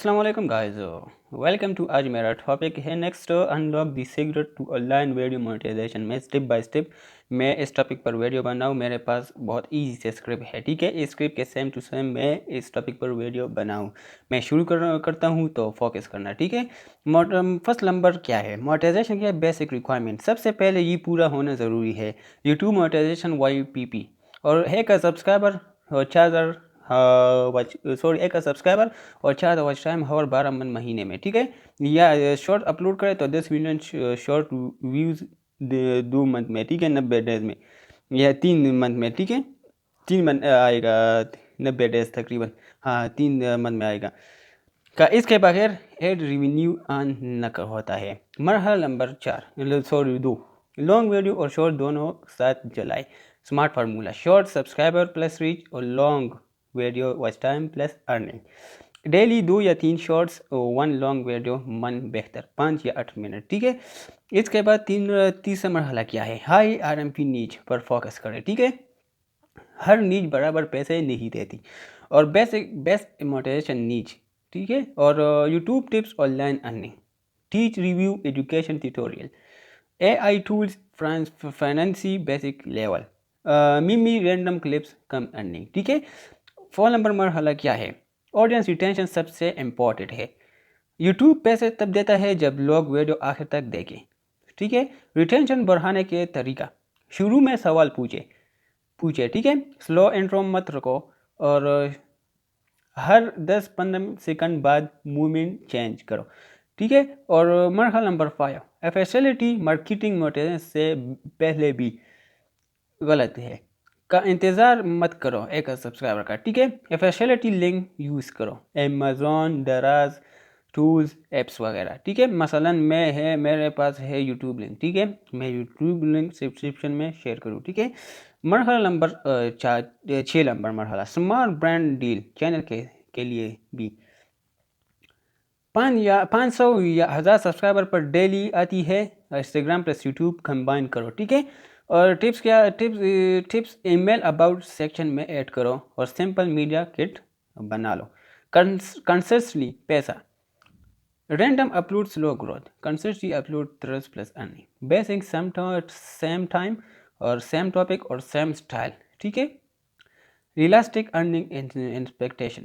السلام علیکم guys, welcome to. آج میرا ٹاپک ہے next unlock the secret to online video monetisation. میں اسٹیپ بائی اسٹیپ میں اس ٹاپک پر ویڈیو بناؤں. میرے پاس بہت ایزی سے اسکرپٹ ہے، ٹھیک ہے. اس اسکرپٹ کے سیم ٹو سیم میں اس ٹاپک پر ویڈیو بناؤں. میں شروع کرتا ہوں تو فوکس کرنا، ٹھیک ہے. فرسٹ نمبر کیا ہے؟ مونیٹائزیشن کیا ہے؟ Basic requirement. سب سے پہلے یہ پورا ہونا ضروری ہے. یوٹیوب مونیٹائزیشن YPP اور ہے کا سبسکرائبر اور 4000 ایک سبسکرائبر اور 4 واچ ٹائم اور 12 من مہینے میں، ٹھیک ہے. یا شارٹ اپلوڈ کرے تو 10 ملین شارٹ ویوز 2 منتھ میں، ٹھیک ہے، 90 ڈیز میں یا 3 منتھ میں، ٹھیک ہے. 3 منتھ آئے گا، 90 ڈیز تقریباً، ہاں 3 منتھ میں آئے گا. اس کے بغیر ایڈ ریونیو آن نہ ہوتا ہے. مرحلہ نمبر 2، لانگ ویڈیو اور شارٹ دونوں ساتھ چلائے. Smart formula: short subscriber plus reach اور long video watch time plus earning. Daily 2 یا 3 شارٹس، 1 لانگ ویڈیو من بہتر 5 یا 8 منٹ، ٹھیک ہے. اس کے بعد تیسرا مرحلہ کیا ہے؟ ہائی RMP نیچ پر فوکس کرے، ٹھیک ہے. ہر نیچ برابر پیسے نہیں دیتی اور بیسٹ مونیٹائزیشن نیچ، ٹھیک ہے. اور YouTube tips online earning, tech review education tutorial, AI tools finance basic level, meme random clips کم ارننگ، ٹھیک ہے. 4 نمبر مرحلہ کیا ہے؟ آڈینس ریٹینشن سب سے امپورٹنٹ ہے. یوٹیوب پیسے تب دیتا ہے جب لوگ ویڈیو آخر تک دیکھیں، ٹھیک ہے. ریٹینشن بڑھانے کے طریقہ: شروع میں سوال پوچھے، ٹھیک ہے. سلو انٹرو مت رکو اور ہر 10-15 سیکنڈ بعد موومنٹ چینج کرو، ٹھیک ہے. اور مرحلہ نمبر 5، افیشیلٹی مارکیٹنگ مونیٹائزیشن سے پہلے بھی غلط ہے کا انتظار مت کرو ایک سبسکرائبر کا، ٹھیک ہے. افیشیلٹی لنک یوز کرو، امیزون، دراز، ٹولز، ایپس وغیرہ، ٹھیک ہے. مثلا میرے پاس ہے یوٹیوب لنک، ٹھیک ہے. میں یوٹیوب لنک ڈسکرپشن میں شیئر کروں، ٹھیک ہے. مرحلہ نمبر 6 نمبر مرحلہ، اسمارٹ برانڈ ڈیل چینل کے لیے بھی. 500 یا 1000 سبسکرائبر پر ڈیلی آتی ہے. انسٹاگرام پلس یوٹیوب کمبائن کرو، ٹھیک ہے. اور tips email about section میں ایڈ کرو اور سمپل میڈیا کٹ بنا لو. کنسسٹنٹلی پیسہ: random upload slow growth, consistently upload trust plus earning. Basic same time اور سیم ٹاپک اور سیم اسٹائل، ٹھیک ہے. ریئلسٹک ارننگ ایکسپیکٹیشن: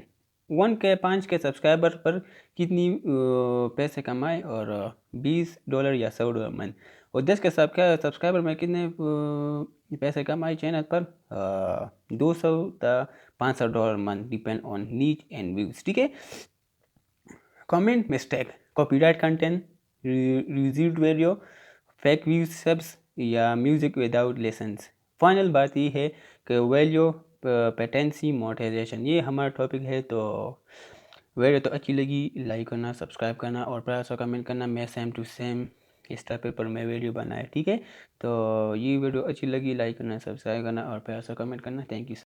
5 کے سبسکرائبر پر کتنی پیسے کمائے اور $20 یا $100 منتھ. اور 10 کے سبسکرائبر میں کتنے پیسے کمائے چینل پر؟ $200 تا $500 month, depend on niche and views, ٹھیک ہے. Comment mistake: copyright content, reused video, fake views subs یا میوزک وداؤٹ لیسنس. فائنل بات یہ ہے کہ ویلیو پیٹنسی مونیٹائزیشن. یہ ہمارا ٹاپک ہے. تو ویڈیو تو اچھی لگی، لائک کرنا، سبسکرائب کرنا اور پیار سے کمنٹ کرنا. میں سیم ٹو سیم اس ٹاپک پر میں ویڈیو بنایا، ٹھیک ہے. تو یہ ویڈیو اچھی لگی، لائک کرنا، سبسکرائب کرنا اور پیار سے کمنٹ کرنا. Thank you.